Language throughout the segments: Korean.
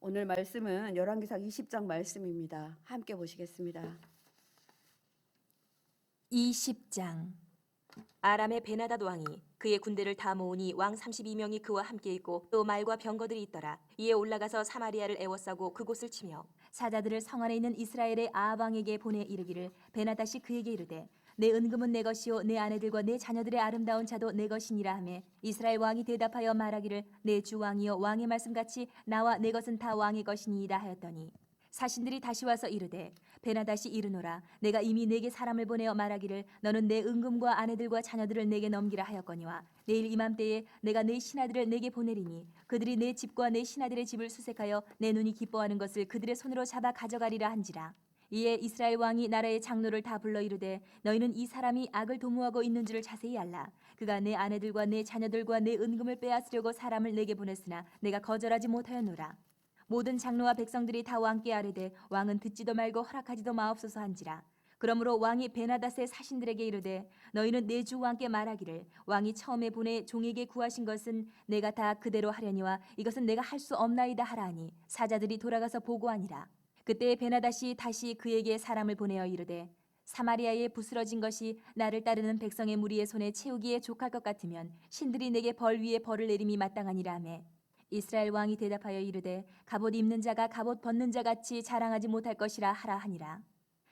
오늘 말씀은 열왕기상 20장 말씀입니다. 함께 보시겠습니다. 20장. 아람의 베나닷 왕이 그의 군대를 다 모으니 왕 32명이 그와 함께 있고 또 말과 병거들이 있더라. 이에 올라가서 사마리아를 에워싸고 그곳을 치며 사자들을 성 안에 있는 이스라엘의 아합 왕에게 보내 이르기를 베나닷이 그에게 이르되 내 은금은 내 것이요 내 아내들과 내 자녀들의 아름다운 차도 내 것이니라 하매 이스라엘 왕이 대답하여 말하기를 내 주 왕이여 왕의 말씀같이 나와 내 것은 다 왕의 것이니이다 하였더니 사신들이 다시 와서 이르되 베나닷이 이르노라 내가 이미 내게 사람을 보내어 말하기를 너는 내 은금과 아내들과 자녀들을 내게 넘기라 하였거니와 내일 이맘때에 내가 내 신하들을 내게 보내리니 그들이 내 집과 내 신하들의 집을 수색하여 내 눈이 기뻐하는 것을 그들의 손으로 잡아 가져가리라 한지라. 이에 이스라엘 왕이 나라의 장로를 다 불러 이르되 너희는 이 사람이 악을 도모하고 있는 줄을 자세히 알라. 그가 내 아내들과 내 자녀들과 내 은금을 빼앗으려고 사람을 내게 보냈으나 내가 거절하지 못하였노라. 모든 장로와 백성들이 다 왕께 아뢰되 왕은 듣지도 말고 허락하지도 마옵소서 한지라. 그러므로 왕이 베나닷의 사신들에게 이르되 너희는 내 주 왕께 말하기를 왕이 처음에 보내 종에게 구하신 것은 내가 다 그대로 하려니와 이것은 내가 할 수 없나이다 하라 하니 사자들이 돌아가서 보고하니라. 그때 베나닷이 다시 그에게 사람을 보내어 이르되 사마리아에 부스러진 것이 나를 따르는 백성의 무리의 손에 채우기에 족할 것 같으면 신들이 내게 벌 위에 벌을 내림이 마땅하니라 하매 이스라엘 왕이 대답하여 이르되 갑옷 입는 자가 갑옷 벗는 자 같이 자랑하지 못할 것이라 하라 하니라.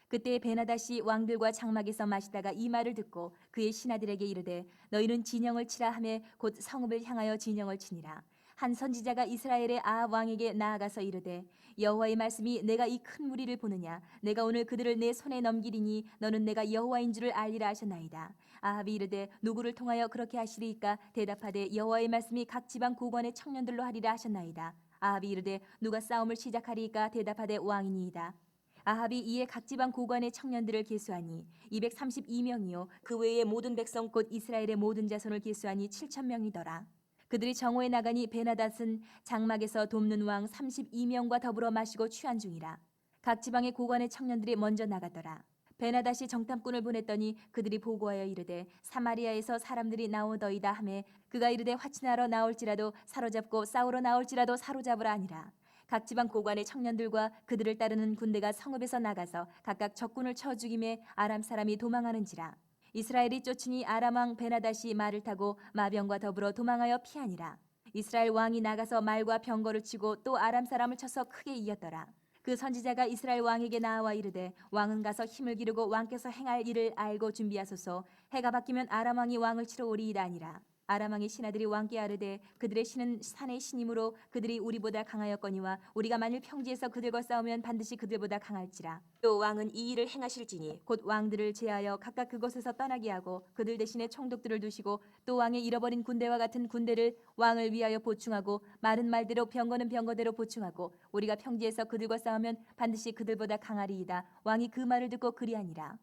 그때 베나닷이 왕들과 장막에서 마시다가 이 말을 듣고 그의 신하들에게 이르되 너희는 진영을 치라 하매 곧 성읍을 향하여 진영을 치니라. 한 선지자가 이스라엘의 아합 왕에게 나아가서 이르되 여호와의 말씀이 내가 이 큰 무리를 보느냐 내가 오늘 그들을 내 손에 넘기리니 너는 내가 여호와인 줄을 알리라 하셨나이다. 아합이 이르되 누구를 통하여 그렇게 하시리이까 대답하되 여호와의 말씀이 각 지방 고관의 청년들로 하리라 하셨나이다. 아합이 이르되 누가 싸움을 시작하리이까 대답하되 왕이니이다. 아합이 이에 각 지방 고관의 청년들을 계수하니 232명이요 그 외의 모든 백성 곧 이스라엘의 모든 자손을 계수하니 7,000명이더라. 그들이 정오에 나가니 베나닷은 장막에서 돕는 왕 32명과 더불어 마시고 취한 중이라. 각 지방의 고관의 청년들이 먼저 나가더라. 베나닷이 정탐꾼을 보냈더니 그들이 보고하여 이르되 사마리아에서 사람들이 나오더이다 하매 그가 이르되 화친하러 나올지라도 사로잡고 싸우러 나올지라도 사로잡으라 하니라. 각 지방 고관의 청년들과 그들을 따르는 군대가 성읍에서 나가서 각각 적군을 쳐 죽임에 아람 사람이 도망하는지라. 이스라엘이 쫓으니 아람 왕 베나닷이 말을 타고 마병과 더불어 도망하여 피하니라. 이스라엘 왕이 나가서 말과 병거를 치고 또 아람 사람을 쳐서 크게 이겼더라. 그 선지자가 이스라엘 왕에게 나와 이르되 왕은 가서 힘을 기르고 왕께서 행할 일을 알고 준비하소서. 해가 바뀌면 아람 왕이 왕을 치러 오리이다 아니라. 아람 왕의 신하들이 왕께 아뢰되 그들의 신은 산의 신이므로 그들이 우리보다 강하였거니와 우리가 만일 평지에서 그들과 싸우면 반드시 그들보다 강할지라. 또 왕은 이 일을 행하실지니 곧 왕들을 제하여 각각 그곳에서 떠나게 하고 그들 대신에 총독들을 두시고 또 왕의 잃어버린 군대와 같은 군대를 왕을 위하여 보충하고 말은 말대로 병거는 병거대로 보충하고 우리가 평지에서 그들과 싸우면 반드시 그들보다 강하리이다. 왕이 그 말을 듣고 그리하니라.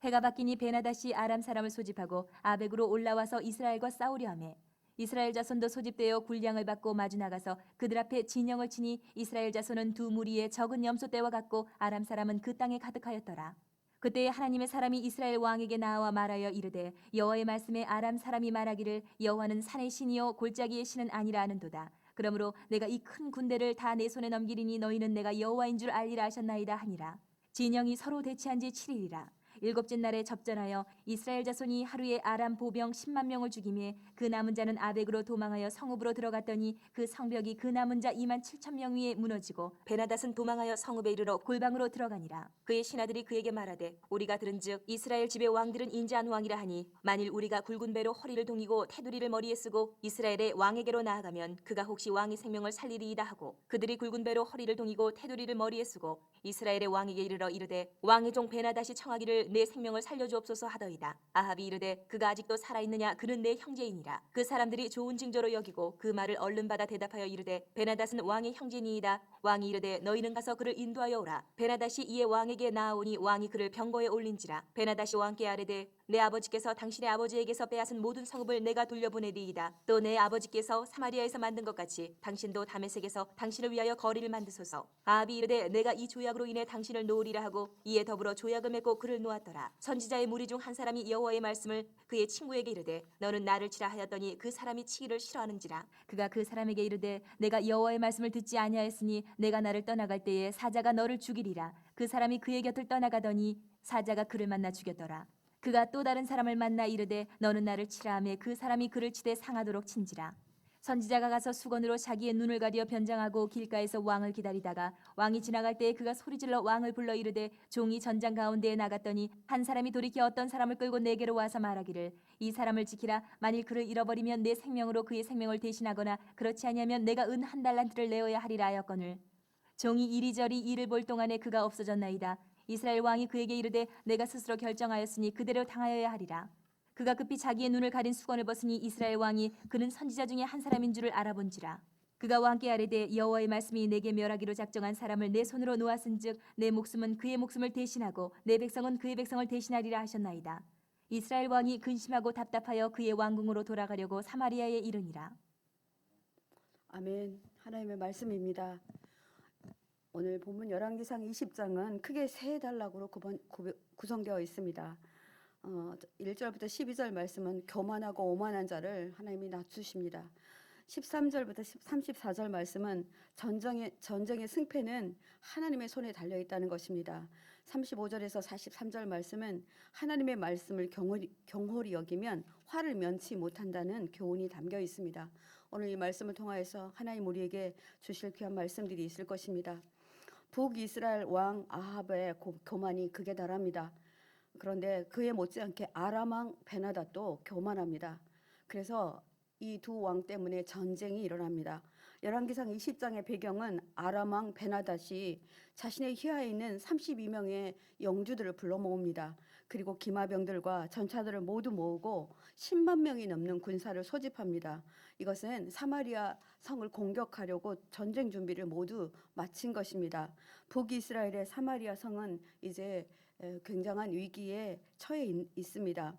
해가 바뀌니 베나닷이 아람 사람을 소집하고 아벡으로 올라와서 이스라엘과 싸우려 하매 이스라엘 자손도 소집되어 군량을 받고 마주 나가서 그들 앞에 진영을 치니 이스라엘 자손은 두 무리의 적은 염소 떼와 같고 아람 사람은 그 땅에 가득하였더라. 그때 하나님의 사람이 이스라엘 왕에게 나와 말하여 이르되 여호와의 말씀에 아람 사람이 말하기를 여호와는 산의 신이요 골짜기의 신은 아니라 하는도다. 그러므로 내가 이 큰 군대를 다 내 손에 넘기리니 너희는 내가 여호와인 줄 알리라 하셨나이다 하니라. 진영이 서로 대치한 지 7일이라. 일곱째 날에 접전하여 이스라엘 자손이 하루에 아람 보병 10만 명을 죽이매 그 남은 자는 아벡으로 도망하여 성읍으로 들어갔더니 그 성벽이 그 남은 자 2만 7천 명 위에 무너지고 베나닷은 도망하여 성읍에 이르러 골방으로 들어가니라. 그의 신하들이 그에게 말하되 우리가 들은즉 이스라엘 집의 왕들은 인자한 왕이라 하니 만일 우리가 굵은 배로 허리를 동이고 테두리를 머리에 쓰고 이스라엘의 왕에게로 나아가면 그가 혹시 왕의 생명을 살리리이다 하고 그들이 굵은 배로 허리를 동이고 테두리를 머리에 쓰고 이스라엘의 왕에게 이르러 이르되 왕의 종 베나닷이 청하기를 내 생명을 살려주옵소서 하더이다. 아합이 이르되 그가 아직도 살아있느냐 그는 내 형제이니라. 그 사람들이 좋은 징조로 여기고 그 말을 얼른 받아 대답하여 이르되 베나닷은 왕의 형제니이다. 왕이 이르되 너희는 가서 그를 인도하여 오라. 베나닷이 이에 왕에게 나아오니 왕이 그를 병거에 올린지라. 베나닷이 왕께 아뢰되 내 아버지께서 당신의 아버지에게서 빼앗은 모든 성읍을 내가 돌려보내리이다. 또 내 아버지께서 사마리아에서 만든 것 같이 당신도 다메섹에서 당신을 위하여 거리를 만드소서. 아합이 이르되 내가 이 조약으로 인해 당신을 놓으리라 하고 이에 더불어 조약을 맺고 그를 놓았더라. 선지자의 무리 중 한 사람이 여호와의 말씀을 그의 친구에게 이르되 너는 나를 치라 하였더니 그 사람이 치기를 싫어하는지라. 그가 그 사람에게 이르되 내가 여호와의 말씀을 듣지 아니하였으니 내가 나를 떠나갈 때에 사자가 너를 죽이리라. 그 사람이 그의 곁을 떠나가더니 사자가 그를 만나 죽였더라. 그가 또 다른 사람을 만나 이르되 너는 나를 치라 하매 그 사람이 그를 치되 상하도록 친지라. 선지자가 가서 수건으로 자기의 눈을 가려 변장하고 길가에서 왕을 기다리다가 왕이 지나갈 때에 그가 소리질러 왕을 불러 이르되 종이 전장 가운데에 나갔더니 한 사람이 돌이켜 어떤 사람을 끌고 내게로 와서 말하기를 이 사람을 지키라. 만일 그를 잃어버리면 내 생명으로 그의 생명을 대신하거나 그렇지 아니하면 내가 은 한 달란트를 내어야 하리라 하였거늘 종이 이리저리 이를 볼 동안에 그가 없어졌나이다. 이스라엘 왕이 그에게 이르되 내가 스스로 결정하였으니 그대로 당하여야 하리라. 그가 급히 자기의 눈을 가린 수건을 벗으니 이스라엘 왕이 그는 선지자 중에 한 사람인 줄을 알아본지라. 그가 왕께 아뢰되 여호와의 말씀이 내게 멸하기로 작정한 사람을 내 손으로 놓았은즉 내 목숨은 그의 목숨을 대신하고 내 백성은 그의 백성을 대신하리라 하셨나이다. 이스라엘 왕이 근심하고 답답하여 그의 왕궁으로 돌아가려고 사마리아에 이르니라. 아멘. 하나님의 말씀입니다. 오늘 본문 열왕기상 20장은 크게 세 단락으로 구성되어 있습니다. 1절부터 12절 말씀은 교만하고 오만한 자를 하나님이 낮추십니다. 13절부터 34절 말씀은 전쟁의 승패는 하나님의 손에 달려 있다는 것입니다. 35절에서 43절 말씀은 하나님의 말씀을 경홀히 여기면 화를 면치 못한다는 교훈이 담겨 있습니다. 오늘 이 말씀을 통하여서 하나님 우리에게 주실 귀한 말씀들이 있을 것입니다. 북이스라엘 왕 아합의 교만이 극에 달합니다. 그런데 그에 못지않게 아람 왕 베나닷도 교만합니다. 그래서 이 두 왕 때문에 전쟁이 일어납니다. 열왕기상 20장의 배경은 아람 왕 베나닷이 자신의 휘하에 있는 32명의 영주들을 불러 모읍니다. 그리고 기마병들과 전차들을 모두 모으고 10만 명이 넘는 군사를 소집합니다. 이것은 사마리아 성을 공격하려고 전쟁 준비를 모두 마친 것입니다. 북이스라엘의 사마리아 성은 이제 굉장한 위기에 처해 있습니다.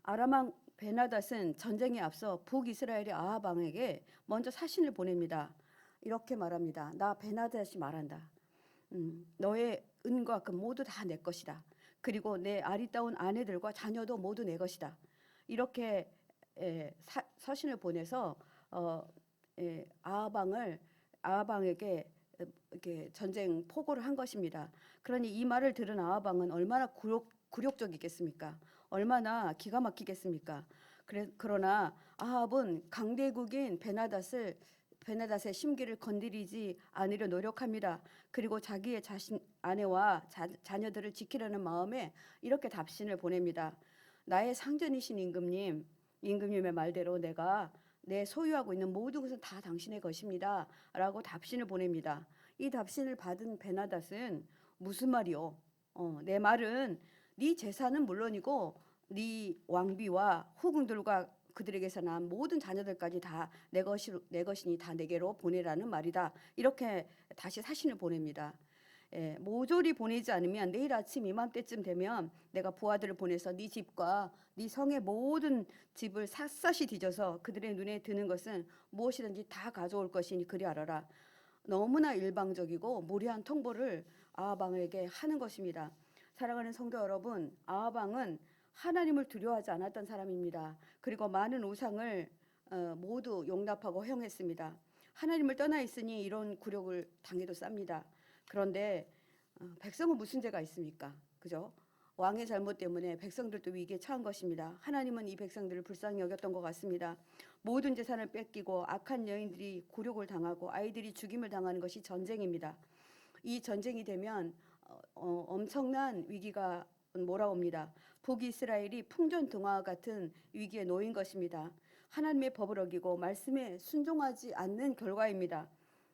아람 왕 베나닷은 전쟁에 앞서 북이스라엘의 아합 왕에게 먼저 사신을 보냅니다. 이렇게 말합니다. 나 베나닷이 말한다. 너의 은과 금 모두 다 내 것이다. 그리고 내 아리따운 아내들과 자녀도 모두 내 것이다. 이렇게 서신을 보내서 아합 왕에게 이렇게 전쟁 포고를 한 것입니다. 그러니 이 말을 들은 아합 왕은 얼마나 굴욕적이겠습니까? 얼마나 기가 막히겠습니까? 그러나 아합은 강대국인 베나닷의 심기를 건드리지 않으려 노력합니다. 그리고 자기의 아내와 자녀들을 지키려는 마음에 이렇게 답신을 보냅니다. 나의 상전이신 임금님의 말대로 내가 내 소유하고 있는 모든 것은 다 당신의 것입니다. 라고 답신을 보냅니다. 이 답신을 받은 베나닷은 무슨 말이요? 내 말은 네 재산은 물론이고 네 왕비와 후궁들과 그들에게서 난 모든 자녀들까지 다 내 것이니 다 내게로 보내라는 말이다. 이렇게 다시 사신을 보냅니다. 모조리 보내지 않으면 내일 아침 이맘때쯤 되면 내가 부하들을 보내서 네 집과 네 성의 모든 집을 샅샅이 뒤져서 그들의 눈에 드는 것은 무엇이든지 다 가져올 것이니 그리 알아라. 너무나 일방적이고 무리한 통보를 아합 왕에게 하는 것입니다. 사랑하는 성도 여러분, 아합 왕은 하나님을 두려워하지 않았던 사람입니다. 그리고 많은 우상을 모두 용납하고 허용했습니다. 하나님을 떠나 있으니 이런 굴욕을 당해도 쌉니다. 그런데 백성은 무슨 죄가 있습니까? 그죠? 왕의 잘못 때문에 백성들도 위기에 처한 것입니다. 하나님은 이 백성들을 불쌍히 여겼던 것 같습니다. 모든 재산을 뺏기고 악한 여인들이 굴욕을 당하고 아이들이 죽임을 당하는 것이 전쟁입니다. 이 전쟁이 되면 엄청난 위기가 몰아옵니다. 북이스라엘이 풍전등화 같은 위기에 놓인 것입니다. 하나님의 법을 어기고 말씀에 순종하지 않는 결과입니다.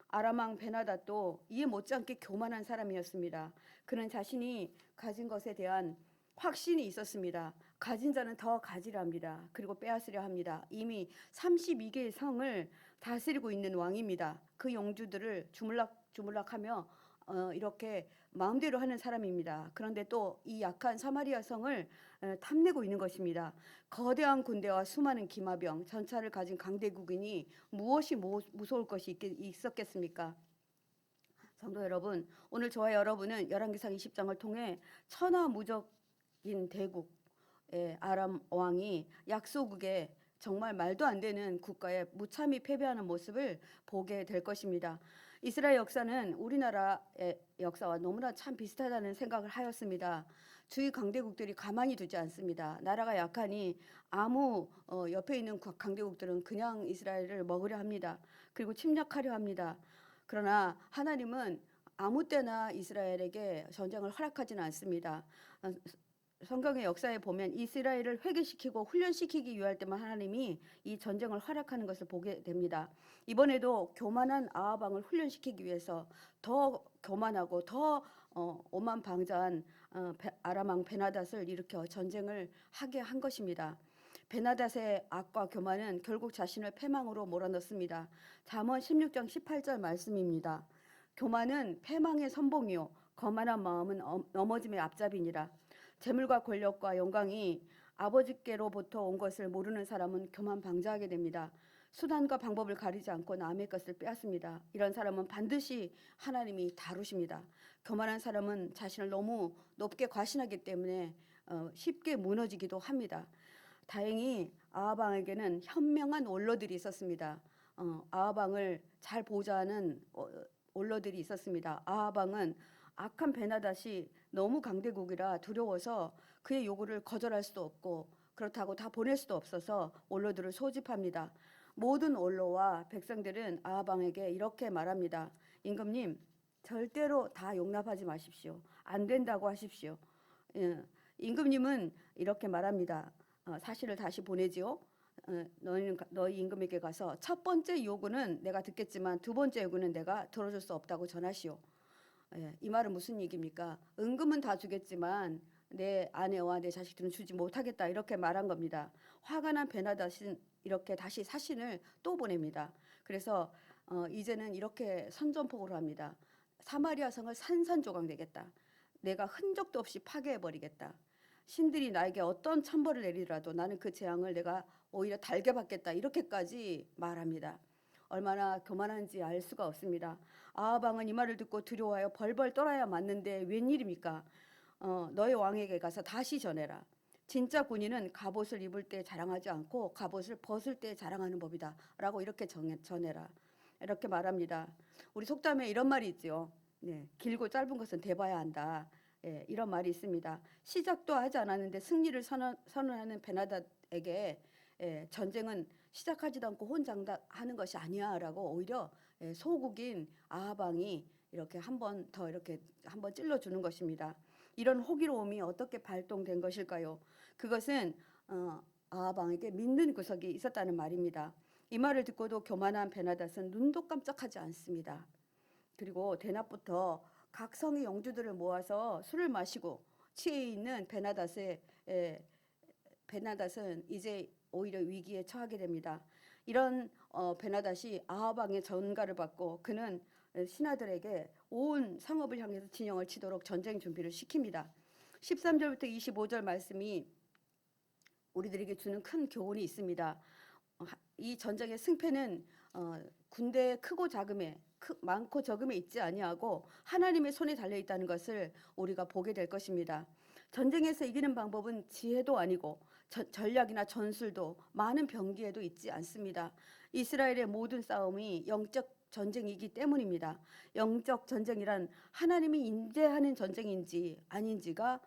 아람 왕 베나닷도 이에 못지않게 교만한 사람이었습니다. 그는 자신이 가진 것에 대한 확신이 있었습니다. 가진 자는 더 가지려 합니다. 그리고 빼앗으려 합니다. 이미 32개의 성을 다스리고 있는 왕입니다. 그 영주들을 주물락주물락하며 이렇게 마음대로 하는 사람입니다. 그런데 또 이 약한 사마리아 성을 탐내고 있는 것입니다. 거대한 군대와 수많은 기마병, 전차를 가진 강대국인이 무엇이 무서울 것이 있었겠습니까? 성도 여러분, 오늘 저와 여러분은 열왕기상 20장을 통해 천하무적인 대국 아람 왕이 약소국에 정말 말도 안 되는 국가에 무참히 패배하는 모습을 보게 될 것입니다. 이스라엘 역사는 우리나라의 역사와 너무나 참 비슷하다는 생각을 하였습니다. 주위 강대국들이 가만히 두지 않습니다. 나라가 약하니 아무 옆에 있는 강대국들은 그냥 이스라엘을 먹으려 합니다. 그리고 침략하려 합니다. 그러나 하나님은 아무 때나 이스라엘에게 전쟁을 허락하지는 않습니다. 성경의 역사에 보면 이스라엘을 회개시키고 훈련시키기 위할 때만 하나님이 이 전쟁을 허락하는 것을 보게 됩니다. 이번에도 교만한 아합 왕을 훈련시키기 위해서 더 교만하고 더 오만방자한 아람 왕 베나닷을 일으켜 전쟁을 하게 한 것입니다. 베나닷의 악과 교만은 결국 자신을 패망으로 몰아넣습니다. 잠언 16장 18절 말씀입니다. 교만은 패망의 선봉이요 거만한 마음은 넘어짐의 앞잡이니라. 재물과 권력과 영광이 아버지께로부터 온 것을 모르는 사람은 교만방자하게 됩니다. 수단과 방법을 가리지 않고 남의 것을 빼앗습니다. 이런 사람은 반드시 하나님이 다루십니다. 교만한 사람은 자신을 너무 높게 과신하기 때문에 쉽게 무너지기도 합니다. 다행히 아합 왕에게는 현명한 원로들이 있었습니다. 아합 왕을 잘 보좌하는 원로들이 있었습니다. 아합 왕은 악한 베나닷이 너무 강대국이라 두려워서 그의 요구를 거절할 수도 없고 그렇다고 다 보낼 수도 없어서 원로들을 소집합니다. 모든 원로와 백성들은 아합 왕에게 이렇게 말합니다. 임금님, 절대로 다 용납하지 마십시오. 안 된다고 하십시오. 임금님은 이렇게 말합니다. 사실을 다시 보내지요. 너희는 너희 임금에게 가서 첫 번째 요구는 내가 듣겠지만 두 번째 요구는 내가 들어줄 수 없다고 전하시오. 이 말은 무슨 얘기입니까? 은금은 다 주겠지만 내 아내와 내 자식들은 주지 못하겠다 이렇게 말한 겁니다. 화가 난 베나닷은 이렇게 다시 사신을 또 보냅니다. 그래서 이제는 이렇게 선전포고를 합니다. 사마리아 성을 산산조각내겠다. 내가 흔적도 없이 파괴해버리겠다. 신들이 나에게 어떤 천벌을 내리더라도 나는 그 재앙을 내가 오히려 달게 받겠다. 이렇게까지 말합니다. 얼마나 교만한지 알 수가 없습니다. 아합 왕은 이 말을 듣고 두려워하여 벌벌 떨어야 맞는데 웬일입니까? 너의 왕에게 가서 다시 전해라. 진짜 군인은 갑옷을 입을 때 자랑하지 않고 갑옷을 벗을 때 자랑하는 법이다. 라고 이렇게 전해라. 이렇게 말합니다. 우리 속담에 이런 말이 있죠. 네, 길고 짧은 것은 대봐야 한다. 이런 말이 있습니다. 시작도 하지 않았는데 승리를 선언하는 베나닷에게 전쟁은 시작하지도 않고 혼장하는 것이 아니야라고 오히려 소국인 아합 왕이 이렇게 한 번 찔러주는 것입니다. 이런 호기로움이 어떻게 발동된 것일까요? 그것은 아합 왕에게 믿는 구석이 있었다는 말입니다. 이 말을 듣고도 교만한 베나닷은 눈도 깜짝하지 않습니다. 그리고 대낮부터 각 성의 영주들을 모아서 술을 마시고 취해 있는 베나닷은 이제 오히려 위기에 처하게 됩니다. 이런 베나닷이 아합 왕의 전가를 받고 그는 신하들에게 온 성읍을 향해서 진영을 치도록 전쟁 준비를 시킵니다. 13절부터 25절 말씀이 우리들에게 주는 큰 교훈이 있습니다. 이 전쟁의 승패는 군대의 크고 작음에 많고 적음에 있지 아니하고 하나님의 손에 달려 있다는 것을 우리가 보게 될 것입니다. 전쟁에서 이기는 방법은 지혜도 아니고 전략이나 전술도 많은 병기에도 있지 않습니다. 이스라엘의 모든 싸움이 영적 전쟁이기 때문입니다. 영적 전쟁이란 하나님이 인재하는 전쟁인지 아닌지가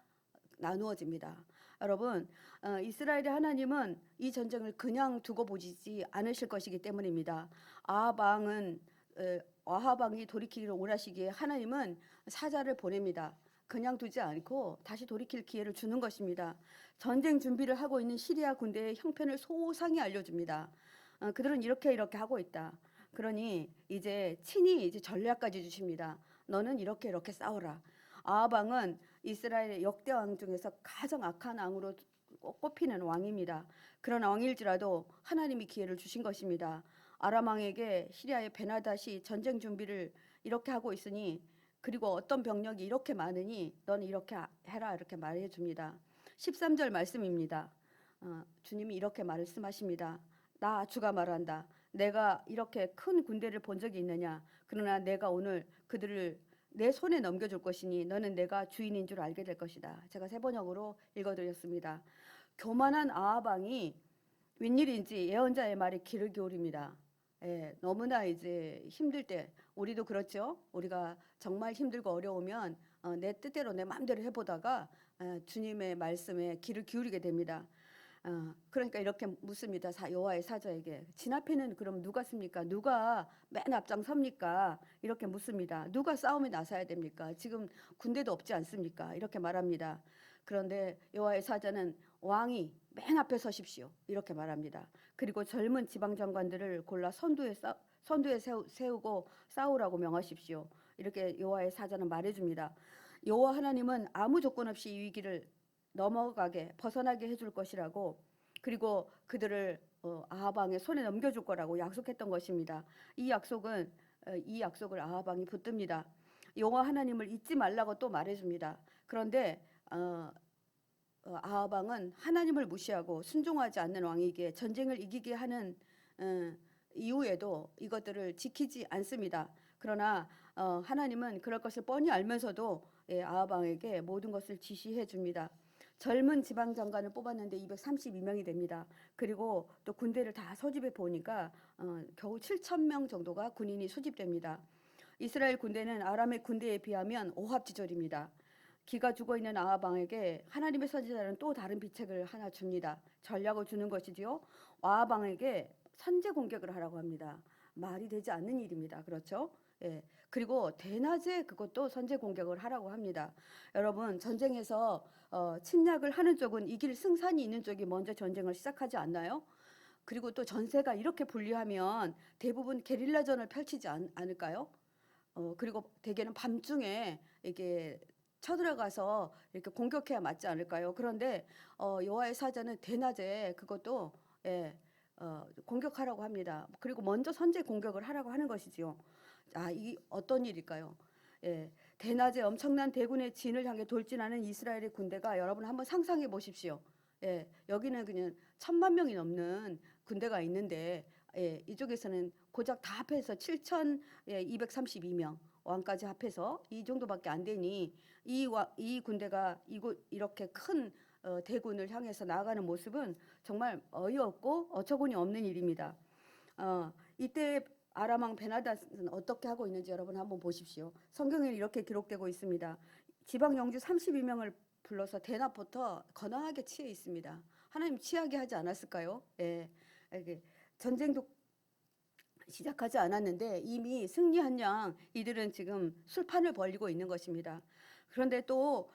나누어집니다. 여러분, 이스라엘의 하나님은 이 전쟁을 그냥 두고 보시지 않으실 것이기 때문입니다. 아합 왕이 돌이키기를 원하시기에 하나님은 사자를 보냅니다. 그냥 두지 않고 다시 돌이킬 기회를 주는 것입니다. 전쟁 준비를 하고 있는 시리아 군대의 형편을 소상히 알려줍니다. 그들은 이렇게 하고 있다. 그러니 친히 전략까지 주십니다. 너는 이렇게 싸워라. 아합 왕은 이스라엘의 역대 왕 중에서 가장 악한 왕으로 꼽히는 왕입니다. 그런 왕일지라도 하나님이 기회를 주신 것입니다. 아람 왕에게 시리아의 베나닷이 전쟁 준비를 이렇게 하고 있으니 그리고 어떤 병력이 이렇게 많으니 너는 이렇게 해라 이렇게 말해 줍니다. 13절 말씀입니다. 주님이 이렇게 말씀하십니다. 나 주가 말한다. 내가 이렇게 큰 군대를 본 적이 있느냐? 그러나 내가 오늘 그들을 내 손에 넘겨줄 것이니 너는 내가 주인인 줄 알게 될 것이다. 제가 새 번역으로 읽어드렸습니다. 교만한 아합 왕이 웬일인지 예언자의 말에 귀를 기울입니다. 너무나 이제 힘들 때 우리도 그렇죠. 우리가 정말 힘들고 어려우면 내 뜻대로 내 마음대로 해보다가 주님의 말씀에 귀를 기울이게 됩니다. 그러니까 이렇게 묻습니다. 여호와의 사자에게 진 앞에는 그럼 누가 씁니까? 누가 맨 앞장 섭니까? 이렇게 묻습니다. 누가 싸움에 나서야 됩니까? 지금 군대도 없지 않습니까? 이렇게 말합니다. 그런데 여호와의 사자는 왕이 맨 앞에 서십시오. 이렇게 말합니다. 그리고 젊은 지방 장관들을 골라 선두에 세우고 싸우라고 명하십시오. 이렇게 여호와의 사자는 말해줍니다. 여호와 하나님은 아무 조건 없이 이 위기를 넘어가게 벗어나게 해줄 것이라고, 그리고 그들을 아합 왕의 손에 넘겨줄 거라고 약속했던 것입니다. 이 약속을 아합 왕이 붙듭니다. 여호와 하나님을 잊지 말라고 또 말해줍니다. 그런데 아합 왕은 하나님을 무시하고 순종하지 않는 왕에게 전쟁을 이기게 하는 이후에도 이것들을 지키지 않습니다. 그러나 하나님은 그럴 것을 뻔히 알면서도 아합 왕에게 모든 것을 지시해 줍니다. 젊은 지방 장관을 뽑았는데 232명이 됩니다. 그리고 또 군대를 다 소집해 보니까 겨우 7,000명 정도가 군인이 소집됩니다. 이스라엘 군대는 아람의 군대에 비하면 오합지졸입니다. 기가 죽어 있는 아합 왕에게 하나님의 선지자는 또 다른 비책을 하나 줍니다. 전략을 주는 것이지요. 아합 왕에게 선제 공격을 하라고 합니다. 말이 되지 않는 일입니다. 그렇죠? 그리고 대낮에 그것도 선제 공격을 하라고 합니다. 여러분, 전쟁에서 침략을 하는 쪽은 이길 승산이 있는 쪽이 먼저 전쟁을 시작하지 않나요? 그리고 또 전세가 이렇게 불리하면 대부분 게릴라전을 펼치지 않을까요? 그리고 대개는 밤중에 이게 쳐들어가서 이렇게 공격해야 맞지 않을까요? 그런데 여호와의 사자는 대낮에 그것도 공격하라고 합니다. 그리고 먼저 선제 공격을 하라고 하는 것이지요. 이 어떤 일일까요? 대낮에 엄청난 대군의 진을 향해 돌진하는 이스라엘의 군대가, 여러분 한번 상상해 보십시오. 여기는 그냥 1,000만 명이 넘는 군대가 있는데 이쪽에서는 고작 다 합해서 7,232명, 왕까지 합해서 이 정도밖에 안 되니 이 군대가 이렇게 큰 대군을 향해서 나아가는 모습은 정말 어이없고 어처구니 없는 일입니다. 이때 아람 왕 베나닷은 어떻게 하고 있는지 여러분 한번 보십시오. 성경에는 이렇게 기록되고 있습니다. 지방 영주 32명을 불러서 대낮부터 거나하게 취해 있습니다. 하나님 취하게 하지 않았을까요? 이게 전쟁도 시작하지 않았는데 이미 승리한 양 이들은 지금 술판을 벌이고 있는 것입니다. 그런데 또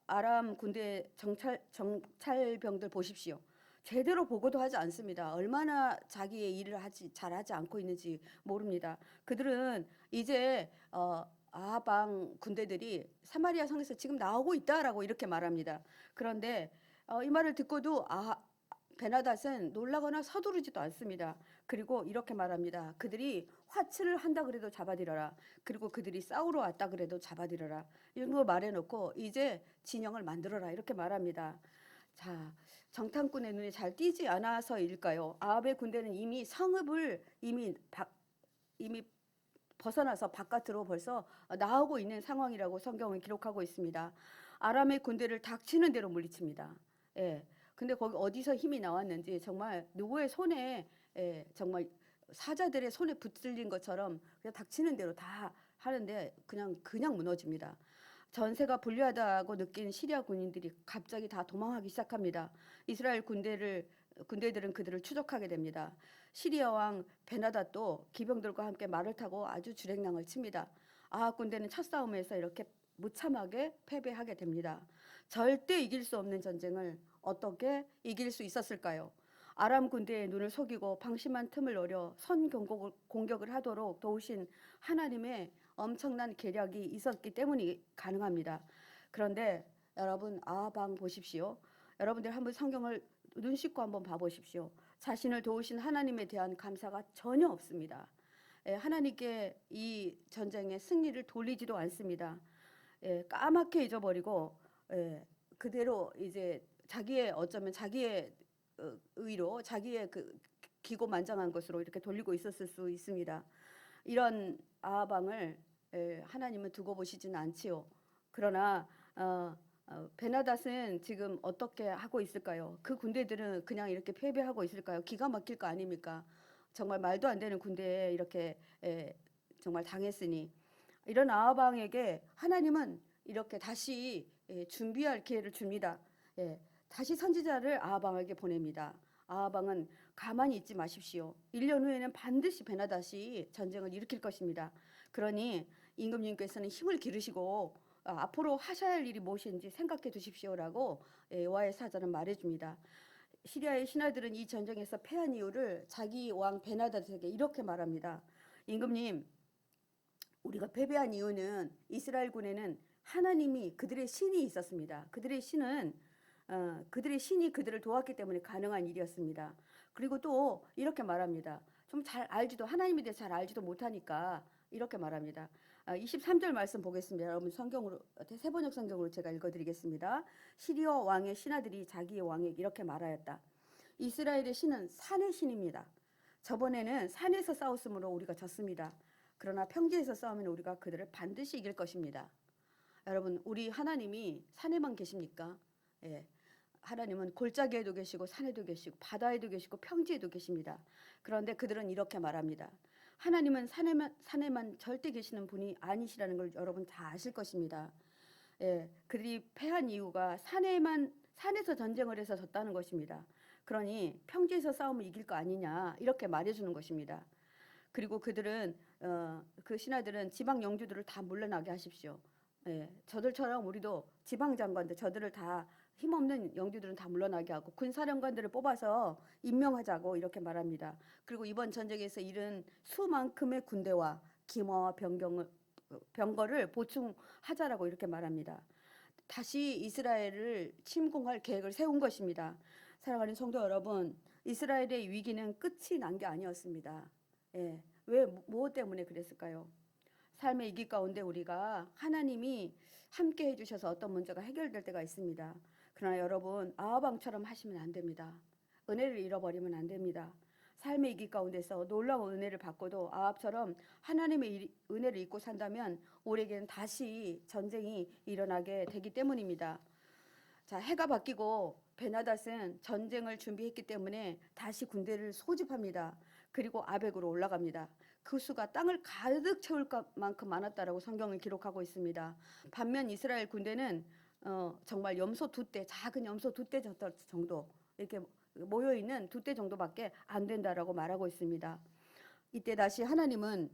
아람 군대 정찰병들 보십시오. 제대로 보고도 하지 않습니다. 얼마나 자기의 일을 잘하지 않고 있는지 모릅니다. 그들은 이제 아합 왕 군대들이 사마리아 성에서 지금 나오고 있다라고 이렇게 말합니다. 그런데 이 말을 듣고도 베나닷은 놀라거나 서두르지도 않습니다. 그리고 이렇게 말합니다. 그들이 화치를 한다 그래도 잡아들여라. 그리고 그들이 싸우러 왔다 그래도 잡아들여라. 이런 거 말해놓고 이제 진영을 만들어라 이렇게 말합니다. 자, 정탐꾼의 눈에 잘 띄지 않아서일까요? 아합의 군대는 이미 성읍을 이미 벗어나서 바깥으로 벌써 나오고 있는 상황이라고 성경은 기록하고 있습니다. 아람의 군대를 닥치는 대로 물리칩니다. 근데 거기 어디서 힘이 나왔는지 정말 누구의 손에 정말 사자들의 손에 붙들린 것처럼 그냥 닥치는 대로 다 하는데 그냥 무너집니다. 전세가 불리하다고 느낀 시리아 군인들이 갑자기 다 도망하기 시작합니다. 이스라엘 군대들은 그들을 추적하게 됩니다. 시리아 왕 베나닷도 기병들과 함께 말을 타고 아주 주랭랑을 칩니다. 아합 군대는 첫 싸움에서 이렇게 무참하게 패배하게 됩니다. 절대 이길 수 없는 전쟁을 어떻게 이길 수 있었을까요? 아람 군대의 눈을 속이고 방심한 틈을 노려 공격을 하도록 도우신 하나님의 엄청난 계략이 있었기 때문이 가능합니다. 그런데 여러분 아합 왕 보십시오. 여러분들 한번 성경을 눈 씻고 한번 봐보십시오. 자신을 도우신 하나님에 대한 감사가 전혀 없습니다. 하나님께 이 전쟁의 승리를 돌리지도 않습니다. 까맣게 잊어버리고 그대로 이제 자기의 어쩌면 자기의 의로 자기의 그 기고만장한 것으로 이렇게 돌리고 있었을 수 있습니다. 이런 아합 왕을 하나님은 두고 보시지는 않지요. 그러나 베나닷은 지금 어떻게 하고 있을까요? 그 군대들은 그냥 이렇게 패배하고 있을까요? 기가 막힐 거 아닙니까? 정말 말도 안 되는 군대에 이렇게 정말 당했으니 이런 아합 왕에게 하나님은 이렇게 다시 준비할 기회를 줍니다. 다시 선지자를 아합 왕에게 보냅니다. 아합 왕은 가만히 있지 마십시오. 1년 후에는 반드시 베나닷이 전쟁을 일으킬 것입니다. 그러니 임금님께서는 힘을 기르시고 앞으로 하셔야 할 일이 무엇인지 생각해 두십시오라고 여호와의 사자는 말해줍니다. 시리아의 신하들은 이 전쟁에서 패한 이유를 자기 왕 베나닷에게 이렇게 말합니다. 임금님, 우리가 패배한 이유는 이스라엘군에는 하나님이 그들의 신이 있었습니다. 그들의 신이 그들을 도왔기 때문에 가능한 일이었습니다. 그리고 또 이렇게 말합니다. 좀 잘 알지도 하나님에 대해 잘 알지도 못하니까 이렇게 말합니다. 23절 말씀 보겠습니다. 여러분 성경으로 세번역 성경으로 제가 읽어드리겠습니다. 시리아 왕의 신하들이 자기의 왕에게 이렇게 말하였다. 이스라엘의 신은 산의 신입니다. 저번에는 산에서 싸웠으므로 우리가 졌습니다. 그러나 평지에서 싸우면 우리가 그들을 반드시 이길 것입니다. 여러분, 우리 하나님이 산에만 계십니까? 하나님은 골짜기에도 계시고 산에도 계시고 바다에도 계시고 평지에도 계십니다. 그런데 그들은 이렇게 말합니다. 하나님은 산에만 절대 계시는 분이 아니시라는 걸 여러분 다 아실 것입니다. 그들이 패한 이유가 산에서 전쟁을 해서 졌다는 것입니다. 그러니 평지에서 싸우면 이길 거 아니냐 이렇게 말해주는 것입니다. 그리고 그들은 그 신하들은 지방 영주들을 다 물러나게 하십시오. 저들처럼 우리도 지방 장관들 저들을 다 힘없는 영주들은 다 물러나게 하고 군사령관들을 뽑아서 임명하자고 이렇게 말합니다. 그리고 이번 전쟁에서 잃은 수만큼의 군대와 기마와 병거를 보충하자라고 이렇게 말합니다. 다시 이스라엘을 침공할 계획을 세운 것입니다. 사랑하는 성도 여러분, 이스라엘의 위기는 끝이 난 게 아니었습니다. 왜 무엇 때문에 그랬을까요? 삶의 위기 가운데 우리가 하나님이 함께 해주셔서 어떤 문제가 해결될 때가 있습니다. 그러나 여러분 아합 왕처럼 하시면 안 됩니다. 은혜를 잃어버리면 안 됩니다. 삶의 위기 가운데서 놀라운 은혜를 받고도 아합처럼 하나님의 은혜를 잊고 산다면 우리에게는 다시 전쟁이 일어나게 되기 때문입니다. 자, 해가 바뀌고 베나닷은 전쟁을 준비했기 때문에 다시 군대를 소집합니다. 그리고 아벡으로 올라갑니다. 그 수가 땅을 가득 채울 만큼 많았다라고 성경을 기록하고 있습니다. 반면 이스라엘 군대는 정말 작은 염소 두 대 정도 이렇게 모여 있는 두 대 정도밖에 안 된다라고 말하고 있습니다. 이때 다시 하나님은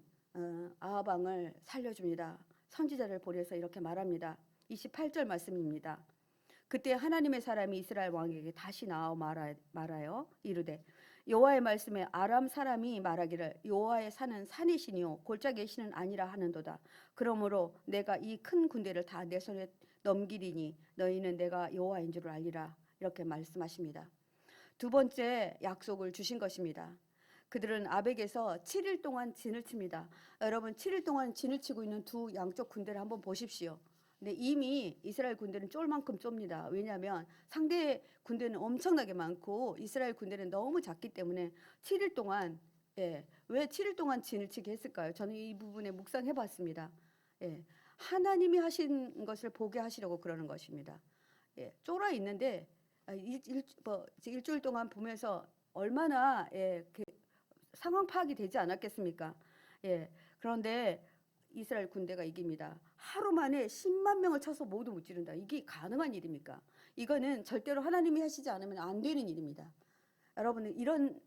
아합 왕을 살려줍니다. 선지자를 보내서 이렇게 말합니다. 28절 말씀입니다. 그때 하나님의 사람이 이스라엘 왕에게 다시 나와 말하여 이르되 여호와의 말씀에 아람 사람이 말하기를 여호와의 산은 산의 신이요 골짜기의 신은 아니라 하는도다. 그러므로 내가 이 큰 군대를 다 내 손에 넘기리니 너희는 내가 여호와인 줄 알리라. 이렇게 말씀하십니다. 두 번째 약속을 주신 것입니다. 그들은 아벡에서 7일 동안 진을 칩니다. 여러분 7일 동안 진을 치고 있는 두 양쪽 군대를 한번 보십시오. 근데 이미 이스라엘 군대는 쫄 만큼 좁니다. 왜냐하면 상대 군대는 엄청나게 많고 이스라엘 군대는 너무 작기 때문에 7일 동안 왜 7일 동안 진을 치게 했을까요? 저는 이 부분에 묵상해 봤습니다. 하나님이 하신 것을 보게 하시려고 그러는 것입니다. 쫄아 있는데 일주일 동안 보면서 얼마나 상황 파악이 되지 않았겠습니까? 그런데 이스라엘 군대가 이깁니다. 하루 만에 10만 명을 쳐서 모두 무찌른다. 이게 가능한 일입니까? 이거는 절대로 하나님이 하시지 않으면 안 되는 일입니다. 여러분 이런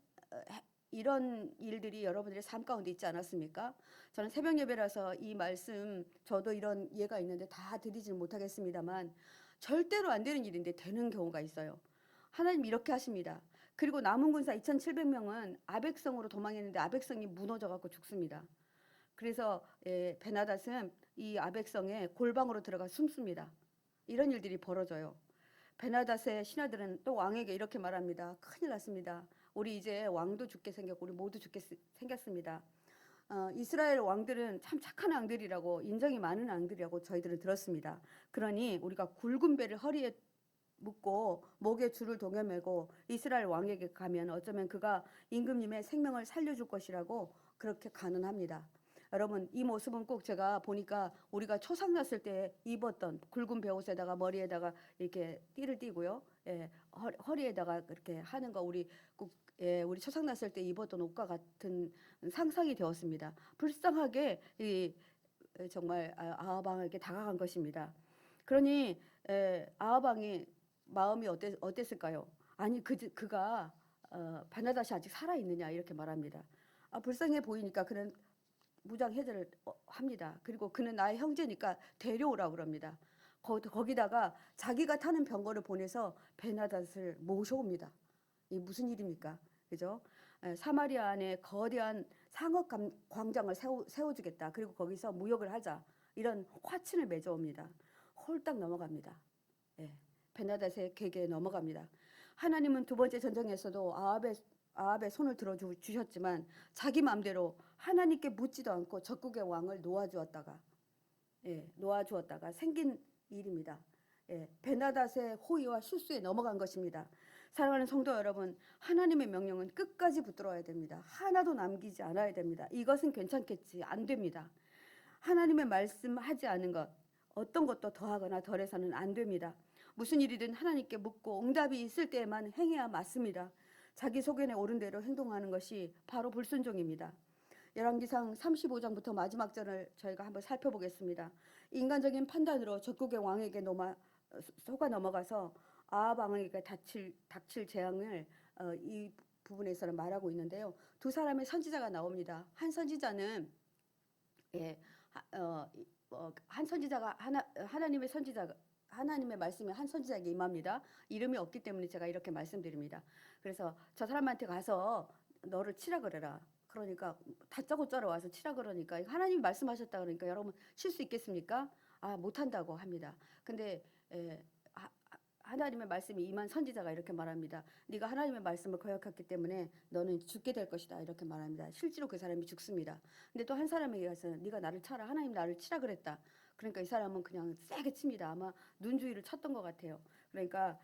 일들이 여러분들의 삶 가운데 있지 않았습니까? 저는 새벽 예배라서 이 말씀 저도 이런 예가 있는데 다 드리지는 못하겠습니다만 절대로 안 되는 일인데 되는 경우가 있어요. 하나님 이렇게 하십니다. 그리고 남은 군사 2,700명은 아벡성으로 도망했는데 아벡성이 무너져 갖고 죽습니다. 그래서 베나닷은 이 아벡성에 골방으로 들어가 숨습니다. 이런 일들이 벌어져요. 베나닷의 신하들은 또 왕에게 이렇게 말합니다. 큰일 났습니다. 우리 이제 왕도 죽게 생겼고 우리 모두 죽게 생겼습니다. 이스라엘 왕들은 참 착한 왕들이라고 인정이 많은 왕들이라고 저희들은 들었습니다. 그러니 우리가 굵은 배를 허리에 묶고 목에 줄을 동여매고 이스라엘 왕에게 가면 어쩌면 그가 임금님의 생명을 살려줄 것이라고 그렇게 간언합니다. 여러분 이 모습은 꼭 제가 보니까 우리가 초상 났을 때 입었던 굵은 베옷에다가 머리에다가 이렇게 띠를 띠고요. 예, 허리에다가 그렇게 하는 거 우리 꼭 우리 초상 났을 때 입었던 옷과 같은 상상이 되었습니다. 불쌍하게 정말 아하방에게 다가간 것입니다. 그러니 아하방이 마음이 어땠을까요? 아니 그가 바나닷이 아직 살아 있느냐 이렇게 말합니다. 불쌍해 보이니까 그는 무장 해제를 합니다. 그리고 그는 나의 형제니까 데려오라고 그럽니다. 거기다가 자기가 타는 병거를 보내서 베나닷을 모셔옵니다. 이 무슨 일입니까? 그죠? 사마리아 안에 거대한 상업 광장을 세워주겠다. 그리고 거기서 무역을 하자. 이런 화친을 맺어옵니다. 홀딱 넘어갑니다. 예, 베나닷의 계계에 넘어갑니다. 하나님은 두 번째 전쟁에서도 아합의 손을 들어주셨지만 자기 마음대로 하나님께 묻지도 않고 적국의 왕을 놓아주었다가 생긴 일입니다. 베나닷의 호의와 실수에 넘어간 것입니다. 사랑하는 성도 여러분, 하나님의 명령은 끝까지 붙들어야 됩니다. 하나도 남기지 않아야 됩니다. 이것은 괜찮겠지, 안 됩니다. 하나님의 말씀하지 않은 것, 어떤 것도 더하거나 덜해서는 안 됩니다. 무슨 일이든 하나님께 묻고 응답이 있을 때에만 행해야 맞습니다. 자기 소견에 옳은 대로 행동하는 것이 바로 불순종입니다. 열왕기상 35장부터 마지막 절을 저희가 한번 살펴보겠습니다. 인간적인 판단으로 적국의 왕에게 속아 넘어가서 아합 왕에게 닥칠 재앙을 이 부분에서는 말하고 있는데요. 두 사람의 선지자가 나옵니다. 한 선지자는 한 선지자가 하나님의 선지자가 하나님의 말씀이 한 선지자에게 임합니다. 이름이 없기 때문에 제가 이렇게 말씀드립니다. 그래서 저 사람한테 가서 너를 치라 그래라. 그러니까 다짜고짜로 와서 치라 그러니까 하나님이 말씀하셨다 그러니까 여러분 칠 수 있겠습니까? 못한다고 합니다. 근데 하나님의 말씀이 임한 선지자가 이렇게 말합니다. 네가 하나님의 말씀을 거역했기 때문에 너는 죽게 될 것이다. 이렇게 말합니다. 실제로 그 사람이 죽습니다. 근데 또 한 사람에게 가서 네가 나를 차라. 하나님 나를 치라 그랬다. 그러니까 이 사람은 그냥 세게 칩니다. 아마 눈 주위를 쳤던 것 같아요. 그러니까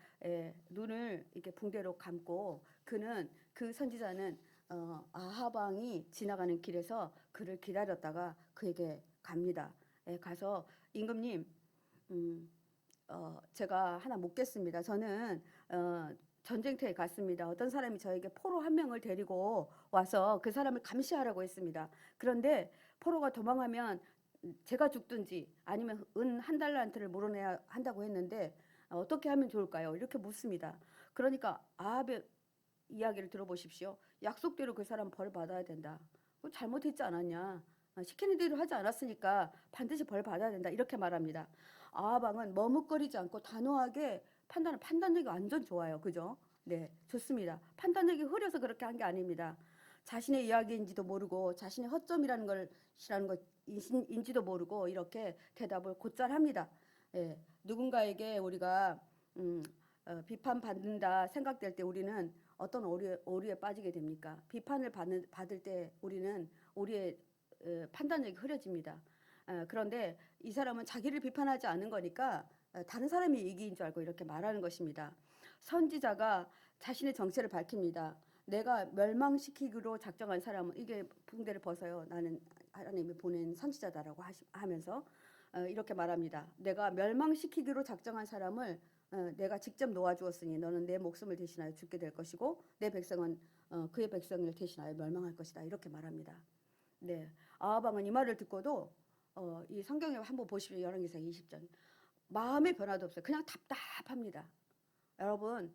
눈을 이렇게 붕대로 감고 그 선지자는 아합 왕이 지나가는 길에서 그를 기다렸다가 그에게 갑니다. 가서 임금님 제가 하나 묻겠습니다. 저는 전쟁터에 갔습니다. 어떤 사람이 저에게 포로 한 명을 데리고 와서 그 사람을 감시하라고 했습니다. 그런데 포로가 도망하면 제가 죽든지 아니면 은 1달란트를 물어내야 한다고 했는데 어떻게 하면 좋을까요? 이렇게 묻습니다. 그러니까 아합의 이야기를 들어보십시오. 약속대로 그 사람 벌 받아야 된다. 잘못했지 않았냐? 시키는 대로 하지 않았으니까 반드시 벌 받아야 된다. 이렇게 말합니다. 아합 왕은 머뭇거리지 않고 단호하게 판단력이 완전 좋아요. 그죠? 네, 좋습니다. 판단력이 흐려서 그렇게 한 게 아닙니다. 자신의 이야기인지도 모르고 자신의 허점이라는 것인지도 모르고 이렇게 대답을 곧잘 합니다. 누군가에게 우리가 비판받는다 생각될 때 우리는 어떤 오류에 빠지게 됩니까? 비판을 받을 때 우리의 판단력이 흐려집니다. 그런데 이 사람은 자기를 비판하지 않은 거니까 다른 사람이 이기인 줄 알고 이렇게 말하는 것입니다. 선지자가 자신의 정체를 밝힙니다. 내가 멸망시키기로 작정한 사람은 이게 붕대를 벗어요. 나는 하나님이 보낸 선지자다라고 하면서 이렇게 말합니다. 내가 멸망시키기로 작정한 사람을 내가 직접 놓아주었으니 너는 내 목숨을 대신하여 죽게 될 것이고 내 백성은 그의 백성을 대신하여 멸망할 것이다. 이렇게 말합니다. 네, 아합 왕은 이 말을 듣고도 이 성경에 한번 보시면 열왕기상 20장 마음의 변화도 없어요. 그냥 답답합니다. 여러분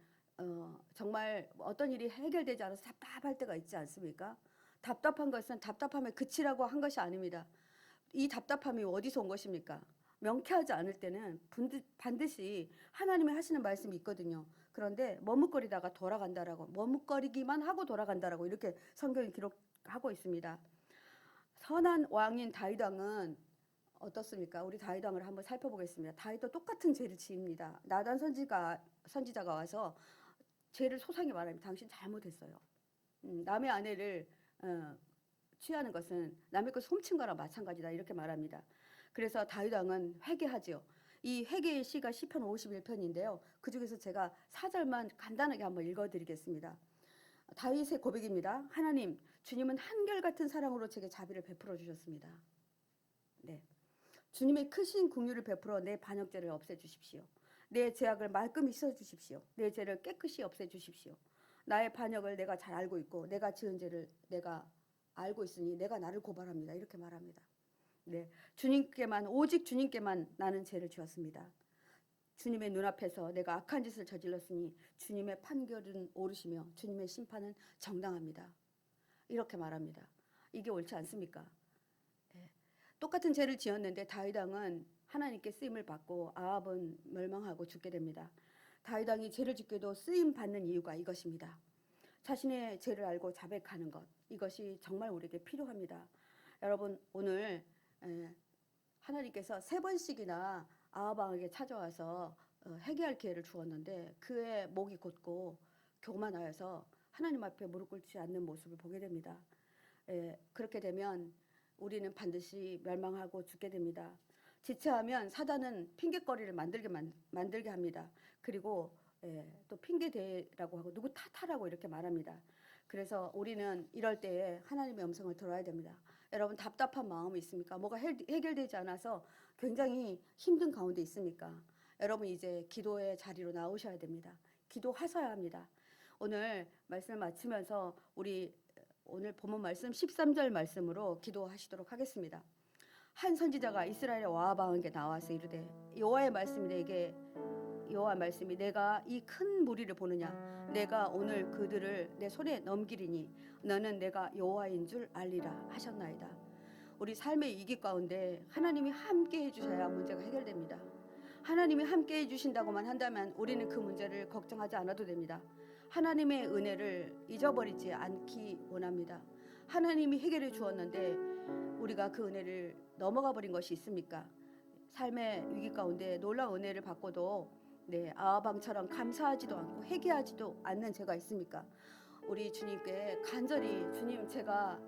정말 어떤 일이 해결되지 않아서 답답할 때가 있지 않습니까? 답답한 것은 답답함에 그치라고 한 것이 아닙니다. 이 답답함이 어디서 온 것입니까? 명쾌하지 않을 때는 반드시 하나님이 하시는 말씀이 있거든요. 그런데 머뭇거리기만 하고 돌아간다라고 이렇게 성경이 기록하고 있습니다. 선한 왕인 다윗 왕은 어떻습니까? 우리 다윗 왕을 한번 살펴보겠습니다. 다윗도 똑같은 죄를 지입니다. 나단 선지자가 와서 죄를 소상히 말합니다. 당신 잘못했어요. 남의 아내를 취하는 것은 남의 것을 훔친 거랑 마찬가지다 이렇게 말합니다. 그래서 다윗 왕은 회개하지요. 이 회개의 시가 시편 51편인데요. 그 중에서 제가 4절만 간단하게 한번 읽어드리겠습니다. 다윗의 고백입니다. 하나님, 주님은 한결같은 사랑으로 제게 자비를 베풀어 주셨습니다. 네, 주님의 크신 긍휼을 베풀어 내 반역죄를 없애주십시오. 내 죄악을 말끔히 씻어주십시오. 내 죄를 깨끗이 없애주십시오. 나의 반역을 내가 잘 알고 있고 내가 지은 죄를 내가 알고 있으니 내가 나를 고발합니다. 이렇게 말합니다. 네, 주님께만, 오직 주님께만 나는 죄를 지었습니다. 주님의 눈앞에서 내가 악한 짓을 저질렀으니 주님의 판결은 옳으시며 주님의 심판은 정당합니다. 이렇게 말합니다. 이게 옳지 않습니까? 네. 똑같은 죄를 지었는데 다윗 왕은 하나님께 쓰임을 받고 아합은 멸망하고 죽게 됩니다. 다윗 왕이 죄를 짓게도 쓰임 받는 이유가 이것입니다. 자신의 죄를 알고 자백하는 것, 이것이 정말 우리에게 필요합니다. 여러분, 오늘 하나님께서 3번씩이나 아합 왕에게 찾아와서 회개할 기회를 주었는데 그의 목이 곧고 교만하여서 하나님 앞에 무릎 꿇지 않는 모습을 보게 됩니다. 그렇게 되면 우리는 반드시 멸망하고 죽게 됩니다. 지체하면 사단은 핑계거리를 만들게 합니다. 그리고 또 핑계대라고 하고 누구 탓하라고 이렇게 말합니다. 그래서 우리는 이럴 때에 하나님의 음성을 들어야 됩니다. 여러분, 답답한 마음이 있습니까? 뭐가 해결되지 않아서 굉장히 힘든 가운데 있습니까? 여러분, 이제 기도의 자리로 나오셔야 됩니다. 기도하셔야 합니다. 오늘 말씀을 마치면서 우리 오늘 본문 말씀 13절 말씀으로 기도하시도록 하겠습니다. 한 선지자가 이스라엘의 아합 왕에게 나와서 이르되 여호와의 말씀이 내게 여호와 말씀이 내가 이 큰 무리를 보느냐 내가 오늘 그들을 내 손에 넘기리니 너는 내가 여호와인 줄 알리라 하셨나이다. 우리 삶의 위기 가운데 하나님이 함께 해주셔야 문제가 해결됩니다. 하나님이 함께 해주신다고만 한다면 우리는 그 문제를 걱정하지 않아도 됩니다. 하나님의 은혜를 잊어버리지 않기 원합니다. 하나님이 해결해 주었는데 우리가 그 은혜를 넘어가 버린 것이 있습니까? 삶의 위기 가운데 놀라운 은혜를 받고도 아합 왕처럼 감사하지도 않고 회개하지도 않는 죄가 있습니까? 우리 주님께 간절히 주님, 제가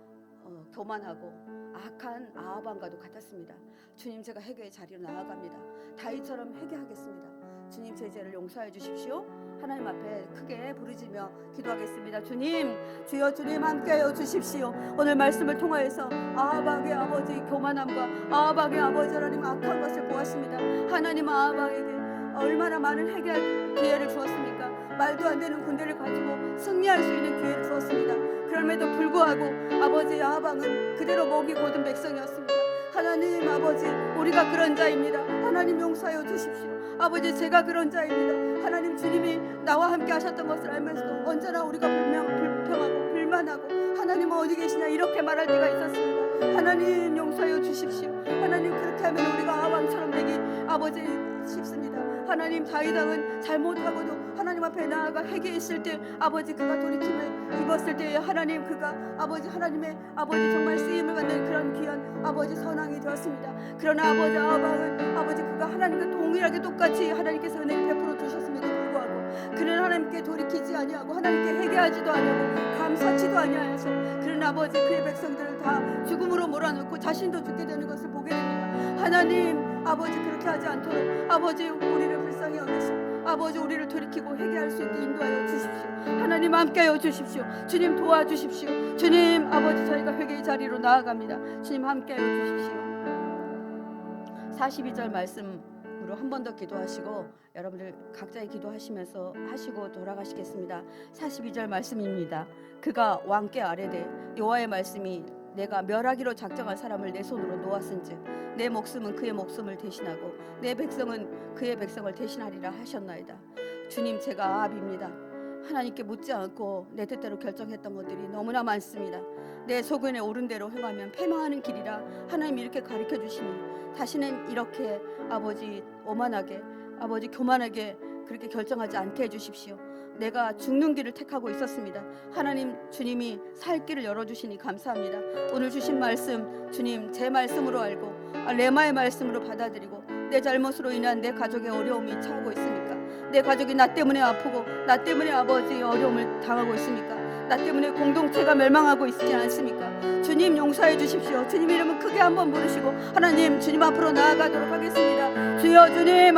교만하고 악한 아합 왕과도 같았습니다. 주님, 제가 회개의 자리로 나아갑니다. 다윗처럼 회개하겠습니다. 주님, 제 죄를 용서해 주십시오. 하나님 앞에 크게 부르짖으며 기도하겠습니다. 주님, 주여 주님 함께하여 주십시오. 오늘 말씀을 통하여서 아합 왕의 아버지 교만함과 아합 왕의 아버지 하나님 악한 것을 보았습니다. 하나님, 아합 왕에게 얼마나 많은 회개할 기회를 주었습니까? 말도 안 되는 군대를 가지고 승리할 수 있는 기회를 주었습니다. 그럼에도 불구하고 아버지 아합 왕은 그대로 목이 곧은 백성이었습니다. 하나님 아버지, 우리가 그런 자입니다. 하나님 용서하여 주십시오. 아버지, 제가 그런 자입니다. 하나님, 주님이 나와 함께 하셨던 것을 알면서도 언제나 우리가 불평하고 불만하고 하나님 어디 계시냐 이렇게 말할 때가 있었습니다. 하나님 용서하여 주십시오. 하나님, 그렇게 하면 우리가 아합 왕처럼 되기 아버지 쉽습니다. 하나님, 다윗 왕은 잘못하고도 하나님 앞에 나아가 회개했을 때 아버지 그가 돌이킴을 입었을 때 하나님, 그가 아버지 하나님의 아버지 정말 쓰임을 받는 그런 귀한 아버지 선왕이 되었습니다. 그러나 아버지 아합 왕은 아버지 그가 하나님과 동일하게 똑같이 하나님께서 은혜를 베풀어 주셨음에도 불구하고 그는 하나님께 돌이키지 아니하고 하나님께 회개하지도 아니하고 감사치도 아니하여서 그는 아버지 그의 백성들을 다 죽음으로 몰아넣고 자신도 죽게 되는 것을 보게 됩니다. 하나님 아버지, 그렇게 하지 않도록 아버지 우리를 불쌍히 여기시고 아버지 우리를 돌이키고 회개할 수 있게 인도하여 주십시오. 하나님 함께하여 주십시오. 주님 도와주십시오. 주님 아버지, 저희가 회개의 자리로 나아갑니다. 주님 함께하여 주십시오. 42절 말씀으로 한 번 더 기도하시고 여러분들 각자의 기도하시면서 하시고 돌아가시겠습니다. 42절 말씀입니다. 그가 왕께 아뢰되 여호와의 말씀이 내가 멸하기로 작정한 사람을 내 손으로 놓았은즉 내 목숨은 그의 목숨을 대신하고 내 백성은 그의 백성을 대신하리라 하셨나이다. 주님, 제가 아합입니다. 하나님께 묻지 않고 내 뜻대로 결정했던 것들이 너무나 많습니다. 내 소견에 옳은 대로 행하면 패망하는 길이라 하나님 이렇게 가르쳐 주시니 다시는 이렇게 아버지 오만하게 아버지 교만하게 그렇게 결정하지 않게 해주십시오. 내가 죽는 길을 택하고 있었습니다. 하나님, 주님이 살 길을 열어주시니 감사합니다. 오늘 주신 말씀 주님 제 말씀으로 알고 레마의 말씀으로 받아들이고 내 잘못으로 인한 내 가족의 어려움이 처하고 있습니까? 내 가족이 나 때문에 아프고 나 때문에 아버지 어려움을 당하고 있습니까? 나 때문에 공동체가 멸망하고 있지 않습니까? 주님 용서해 주십시오. 주님 이름은 크게 한번 부르시고 하나님 주님 앞으로 나아가도록 하겠습니다. 주여 주님